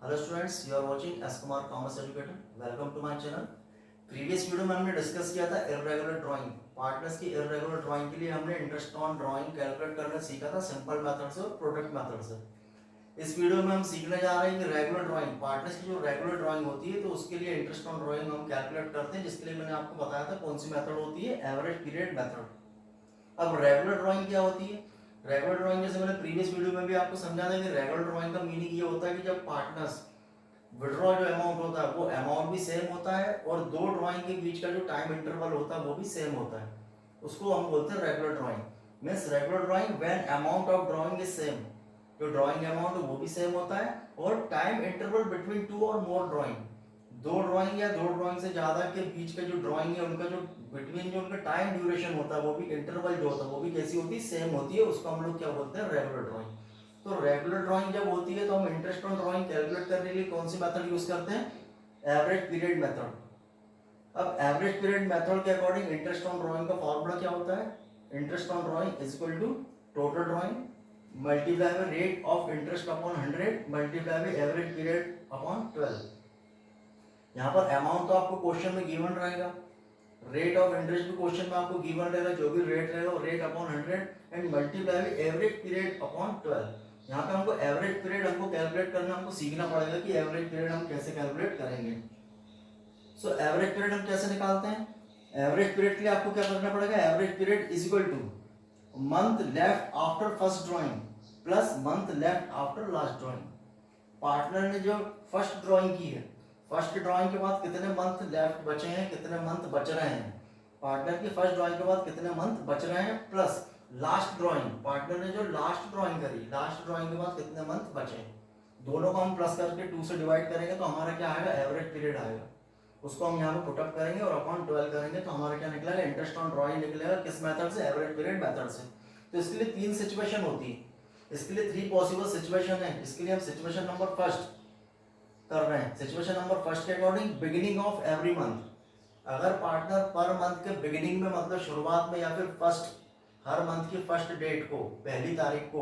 Hello students, you are watching S Kumar commerce educator. Welcome to my channel. Previous video में हमने discuss किया था irregular drawing. Partners की irregular drawing के लिए हमने इंटरेस्ट ऑन ड्राइंग कैलकुलेट करना सीखा था सिंपल मेथड से और प्रोडक्ट मेथड से। इस वीडियो में हम सीखने जा रहे हैं कि रेगुलर ड्राइंग, पार्टनर्स की जो रेगुलर ड्राइंग होती है तो उसके लिए इंटरेस्ट ऑन ड्राइंग हम कैलकुलेट करते हैं, जिसके लिए मैंने आपको बताया था कौन सी मेथड होती है, एवरेज पीरियड मेथड। अब रेगुलर ड्राइंग क्या होती है? रेगुलर ड्राइंग जैसे मैंने प्रीवियस वीडियो में भी आपको समझा था कि रेगुलर ड्राइंग का मीनिंग ये होता है कि जब पार्टनर्स विड्रॉ जो अमाउंट होता है वो अमाउंट भी सेम होता है और दो ड्राइंग के बीच का जो टाइम इंटरवल होता है वो भी सेम होता है, उसको हम बोलते हैं regular drawing. Means regular drawing when amount of drawing is same, जो ड्राइंग अमाउंट है वो भी सेम होता है और टाइम इंटरवल बिटवीन टू और मोर ड्राइंग, दो ड्राइंग या दो ड्राइंग से ज्यादा के बीच का जो ड्राइंग है उनका जो बिटवीन जो उनका टाइम ड्यूरेशन होता है वो भी इंटरवल जो होता है वो भी कैसी होती है, सेम होती है। उसको हम लोग क्या बोलते हैं, रेगुलर ड्राइंग। तो रेगुलर ड्राइंग जब होती है तो हम इंटरेस्ट ऑन ड्राइंग कैलकुलेट करने के लिए कौन सी मेथड यूज करते हैं, एवरेज पीरियड मेथड। अब एवरेज पीरियड मेथड के अकॉर्डिंग इंटरेस्ट ऑन ड्राइंग का फॉर्मूला क्या होता है, interest on drawing is equal to total drawing multiply by rate of interest upon 100 multiply by average period upon 12। यहाँ पर अमाउंट तो आपको क्वेश्चन में गिवन रहेगा, रेट ऑफ इंटरेस्ट भी क्वेश्चन में आपको गिवन रहेगा, जो भी रेट रहेगा rate upon 100 and multiply by average period upon 12। यहाँ पे हमको एवरेज पीरियड हमको कैलकुलेट करना, हमको सीखना पड़ेगा कि एवरेज पीरियड हम कैसे कैलकुलेट करेंगे। सो एवरेज पीरियड हम कैसे निकालते हैं? एवरेज पीरियड के लिए आपको क्या करना पड़ेगा, average period is equal two month left after first drawing plus month left after last drawing. Partner ने जो फर्स्ट ड्राइंग की है, फर्स्ट ड्राइंग के बाद कितने मंथ लेफ्ट बचे हैं, कितने मंथ बच रहे हैं, पार्टनर की फर्स्ट ड्राइंग के बाद कितने मंथ बच रहे हैं, प्लस लास्ट ड्राइंग, पार्टनर ने जो लास्ट ड्राइंग करी, लास्ट ड्राइंग के बाद कितने मंथ बचे हैं, दोनों को हम प्लस करके 2 से डिवाइड करेंगे तो हमारा क्या आएगा, एवरेज पीरियड आएगा। उसको हम यहाँ पे पुटअप करेंगे और अपॉन 12 करेंगे तो हमारा क्या निकलेगा, इंटरेस्ट ऑन ड्राइंग निकलेगा। किस मेथड से, एवरेज पीरियड मेथड से। तो इसके लिए 3 सिचुएशन होती है, इसके लिए 3 पॉसिबल सिचुएशन है। इसके लिए हम सिचुएशन नंबर फर्स्ट कर रहे हैं। सिचुएशन नंबर फर्स्ट के according beginning of every month, अगर पार्टनर पर मंथ के बिगिनिंग में मतलब शुरुआत में या फिर फर्स्ट, हर मंथ की फर्स्ट डेट को, पहली तारीख को,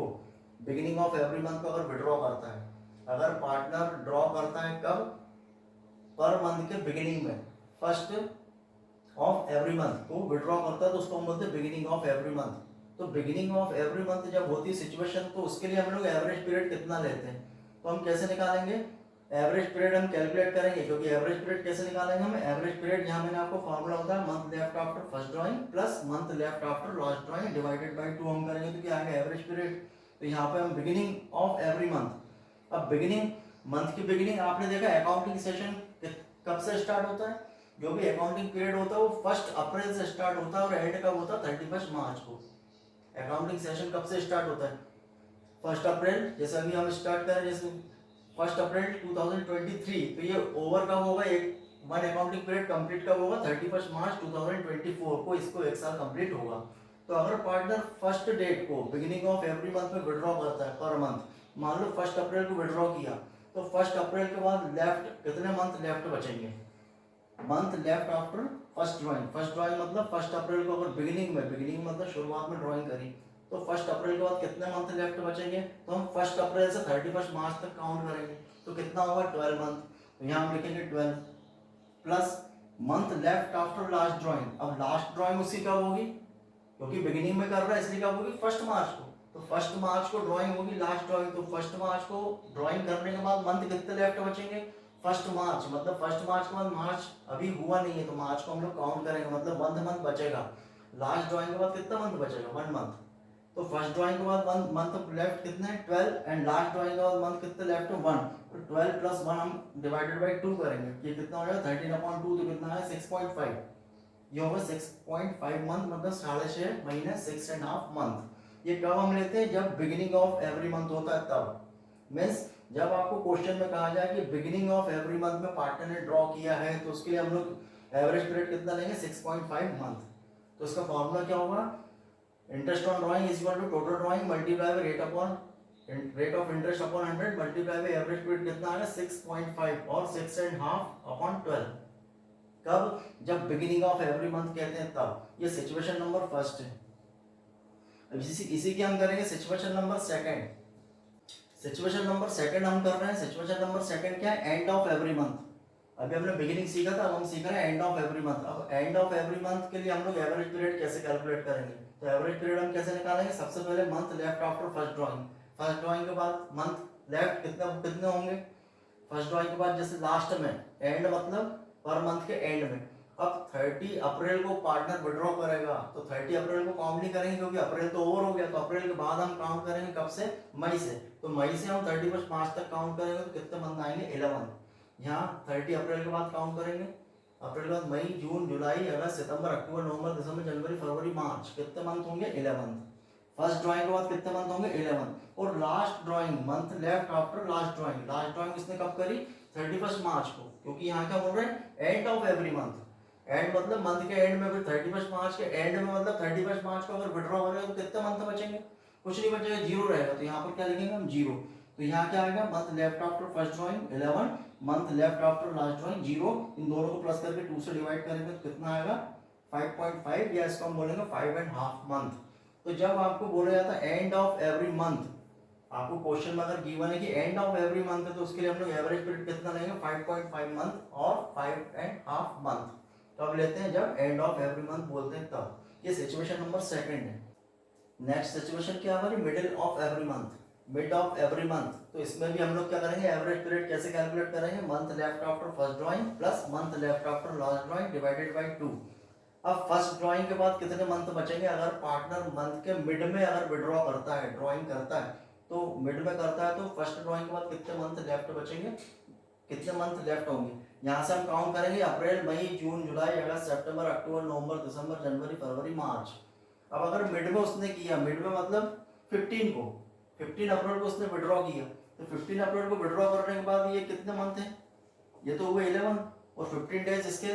बिगिनिंग ऑफ एवरी मंथ को अगर विड्रॉ करता है, अगर पार्टनर ड्रॉ करता है कब, पर मंथ के बिगिनिंग में, फर्स्ट ऑफ एवरी मंथ को विड्रॉ करता है तो उसको हम बोलते हैं बिगिनिंग ऑफ एवरी मंथ। तो बिगिनिंग ऑफ एवरी मंथ जब होती है सिचुएशन, तो उसके लिए हम लोग एवरेज पीरियड कितना लेते हैं, तो हम कैसे निकालेंगे, एवरेज पीरियड हम कैलकुलेट करेंगे। क्योंकि एवरेज पीरियड कैसे निकालेंगे हम, एवरेज पीरियड यहाँ मैंने आपको फॉर्मूला होता है month left after first drawing plus month left after last drawing divided by 2 हम करेंगे तो क्या आएगा, एवरेज पीरियड। तो यहाँ पे हम बिगिनिंग ऑफ एवरी मंथ, अब बिगिनिंग मंथ की बिगिनिंग आपने देखा अकाउंटिंग सेशन कब से स्टार्ट होता है, जो भी अकाउंटिंग पीरियड होता है वो 1 अप्रैल से स्टार्ट होता है और एंड कब होता है, 31 मार्च को। अकाउंटिंग सेशन कब से स्टार्ट होता है, 1 अप्रैल। जैसे अभी हम स्टार्ट करें, जैसे 1 अप्रैल 2023, तो ये ओवर कब होगा, एक वन अकाउंटिंग पीरियड कंप्लीट कब होगा, 31 मार्च 2024 को इसको एक साल कंप्लीट होगा। तो अगर पार्टनर फर्स्ट डेट को बिगिनिंग ऑफ एवरी मंथ में विड्रॉ करता है पर मंथ, मान लो 1 अप्रैल को विड्रॉ किया, तो 1 अप्रैल के बाद लेफ्ट कितने मंथ लेफ्ट बचेंगे, month left after first drawing. First drawing मतलब 1 अप्रैल को अगर बिगिनिंग में, बिगिनिंग मतलब शुरुआत में ड्राइंग करी, तो 1 अप्रैल के बाद कितने मंथ लेफ्ट बचेंगे, तो हम 1 अप्रैल से 31 मार्च तक काउंट करेंगे तो कितना होगा, 12 मंथ। तो यहाँ हम लिखेंगे 12 plus month left after last drawing. अब लास्ट ड्राइंग उसी कब होगी, क्योंकि बिगिनिंग में कर रहा है इसलिए कब होगी, 1 मार्च को। तो 1 मार्च को ड्राइंग होगी लास्ट ड्राइंग, तो 1 मार्च को ड्राइंग करने के बाद मंथ कितने लेफ्ट बचेंगे, 1 मार्च, मतलब 1 मार्च के बाद मार्च अभी हुआ नहीं है तो मार्च को हम लोग काउंट करेंगे, मतलब 1 मंथ बचेगा। लास्ट ड्राइंग के बाद कितना मंथ बचेगा, 1 मंथ। तो फर्स्ट ड्राइंग के बाद 1 मंथ लेफ्ट कितने हैं, 12, एंड लास्ट ड्राइंग के बाद मंथ कितने लेफ्ट है, 1। तो 12 प्लस 1 हम डिवाइडेड बाई 2 करेंगे, ये कितना हो जाएगा 13/2, तो कितना है 6.5, ये होगा 6.5 मंथ, मतलब 6.5 महीने, 6.5 मंथ। ये कब हम लेते हैं, जब बिगिनिंग ऑफ एवरी मंथ होता है तब। मीन्स जब आपको क्वेश्चन में कहा जाए कि बिगिनिंग ऑफ एवरी मंथ में पार्टनर ने ड्रॉ किया है तो उसके लिए हम लोग एवरेज पीरियड कितना लेंगे, 6.5 मंथ। तो इसका फॉर्मूला क्या होगा, interest on drawing is equal to total drawing multiply by rate upon rate of interest upon 100 multiply by average period कितना आएगा, 6.5 और 6.5 अपॉन 12। कब, जब बिगिनिंग ऑफ एवरी मंथ कहते हैं तब। ये सिचुएशन नंबर फर्स्ट है। अब इसी की हम करेंगे situation number second. Situation number second हम कर रहे हैं। सिचुएशन नंबर सेकंड क्या है, एंड ऑफ एवरी मंथ। अभी हमने बिगिनिंग सीखा था, अब हम सीख रहे हैं एंड ऑफ एवरी मंथ। अब एंड ऑफ एवरी मंथ के लिए हम लोग एवरेज पीरियड कैसे कैलकुलेट करेंगे, तो एवरेज पीरियड हम कैसे निकालेंगे, सबसे पहले month left after first drawing. First drawing के बाद मंथ लेफ्ट कितने कितने होंगे, फर्स्ट ड्राइंग के बाद जैसे लास्ट में एंड मतलब पर मंथ के एंड में। अब 30 अप्रैल को पार्टनर विड्रॉ करेगा तो 30 अप्रैल को काउंट नहीं करेंगे क्योंकि अप्रैल तो ओवर हो गया, तो अप्रैल के बाद हम काउंट करेंगे कब से, मई से। तो मई से हम 31 मार्च तक काउंट करेंगे तो कितने मंथ आएंगे, 11। यहाँ 30 अप्रैल के बाद काउंट करेंगे, अप्रैल के बाद मई जून जुलाई अगस्त सितंबर अक्टूबर नवंबर दिसंबर जनवरी फरवरी मार्च, कितने मंथ होंगे, 11। फर्स्ट ड्राइंग के बाद कितने मंथ होंगे, 11। और last drawing month left after last drawing, last drawing इसने कब करी, 31 मार्च को, क्योंकि यहाँ क्या बोल रहे हैं, end of every month. And मतलब मंथ के एंड में, फिर 31 मार्च के एंड में मतलब 31 मार्च को अगर विड्रॉ करेगा तो कितने मंथ बचेंगे, कुछ नहीं बचेगा, जीरो रहेगा। तो यहाँ पर क्या लिखेंगे हम, जीरो। तो यहाँ क्या आएगा, month left after first drawing 11, month left after last drawing 0। इन दोनों को प्लस करके 2 से डिवाइड करेंगे तो कितना आएगा, 5.5, या इसको हम बोलेंगे 5.5 मंथ। तो जब आपको बोला जाता है एंड ऑफ एवरी मंथ, आपको क्वेश्चन में अगर गिवन है कि एंड ऑफ एवरी मंथ है तो उसके लिए हम लोग एवरेज पीरियड कितना लेंगे, 5.5 मंथ और 5.5 मंथ। कब लेते हैं, जब एंड ऑफ एवरी मंथ बोलते हैं तब। ये सिचुएशन नंबर सेकंड है। नेक्स्ट सिचुएशन क्या हमारी, middle of every month. Mid of every month, तो इसमें भी हम लोग क्या करेंगे, एवरेज पीरियड कैसे कैलकुलेट करेंगे, month left after first drawing plus month left after last drawing divided by 2। अब फर्स्ट ड्राइंग के बाद कितने मंथ बचेंगे, अगर पार्टनर मंथ के मिड में अगर विड्रॉ करता है, ड्राइंग करता है तो मिड में करता है, तो फर्स्ट ड्राइंग के बाद कितने मंथ लेफ्ट बचेंगे, कितने मंथ लेफ्ट होंगे। यहाँ से हम काउंट करेंगे अप्रैल मई जून जुलाई अगस्त सितंबर अक्टूबर नवंबर दिसंबर जनवरी फरवरी मार्च। अब अगर मिड में उसने किया, मिड में मतलब 15 को, 15 अप्रैल को उसने विड्रॉ किया, तो 15 अप्रैल को विड्रॉ करने के बाद ये कितने मंथ है, ये तो हुए 11 और 15 डेज इसके,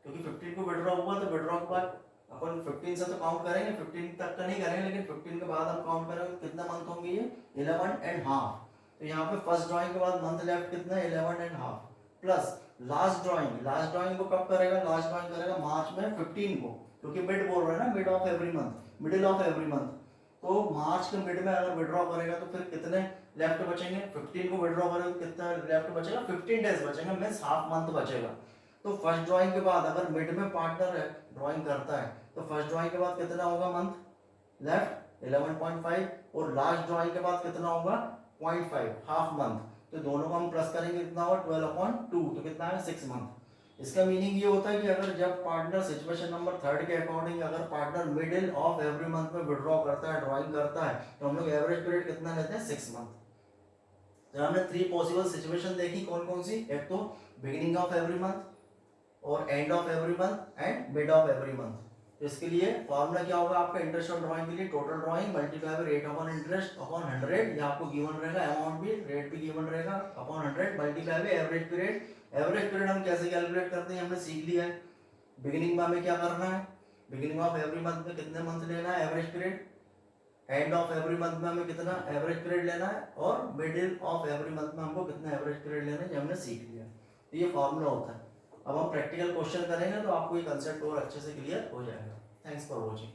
क्योंकि 15 को विड्रॉ हुआ तो विड्रॉ के बाद अपन 15 से तो काउंट करेंगे, 15 तक का नहीं करेंगे, लेकिन 15 के बाद हम काउंट करेंगे कितना मंथ होंगे, ये 11.5। तो यहाँ पे फर्स्ट ड्राइंग के बाद मंथ लेफ्ट कितना है, 11.5 plus last drawing. Last drawing को कब करेगा, लास्ट ड्राइंग करेगा मार्च में 15 को, क्योंकि मिड बोल रहे हैं ना, mid of every month, middle of every month. तो मार्च के मिड में अगर विड्रॉ करेगा तो फिर कितने लेफ्ट बचेंगे, 15 को विड्रॉ करेगा तो कितना लेफ्ट बचेगा, 15 डेज बचेगा, मींस हाफ मंथ बचेगा। तो फर्स्ट ड्राइंग के बाद अगर मिड में पार्टनर है ड्राइंग करता है तो फर्स्ट ड्राइंग के बाद कितना होगा मंथ लेफ्ट 11.5, और लास्ट ड्राइंग के बाद कितना होगा 0.5, हाफ मंथ। तो दोनों को हम प्लस करेंगे कितना होगा 12/2, तो कितना है 6 मंथ। इसका मीनिंग ये होता है कि अगर जब पार्टनर सिचुएशन नंबर थर्ड के अकॉर्डिंग अगर partner middle of every month में विड्रॉ करता है, ड्राइंग करता है, तो हम लोग एवरेज पीरियड कितना लेते हैं, 6 मंथ। तो हमने 3 पॉसिबल सिचुएशन देखी, कौन कौन सी, एक तो बिगिनिंग ऑफ एवरी मंथ और end of every month and mid of every month. तो इसके लिए फॉर्मूला क्या होगा आपका, इंटरेस्ट ऑन ड्राइंग के लिए total drawing multiply by rate upon interest upon 100, ये आपको गिवन रहेगा, अमाउंट भी रेट भी गिवन रहेगा, upon 100 multiply by average period. Average period हम कैसे कैलकुलेट करते हैं हमने सीख लिया है। बिगिनिंग में हमें क्या करना है, बिगिनिंग ऑफ एवरी मंथ में कितने मंथ लेना है average period, end of every month में हमें कितना एवरेज पीरियड लेना है, और मिडिल ऑफ एवरी मंथ में हमको कितना एवरेज पीरियड लेना है, ये हमने सीख लिया। तो ये फॉर्मूला होता है। अब हम प्रैक्टिकल क्वेश्चन करेंगे तो आपको ये कंसेप्ट और अच्छे से क्लियर हो जाएगा। Thanks for watching.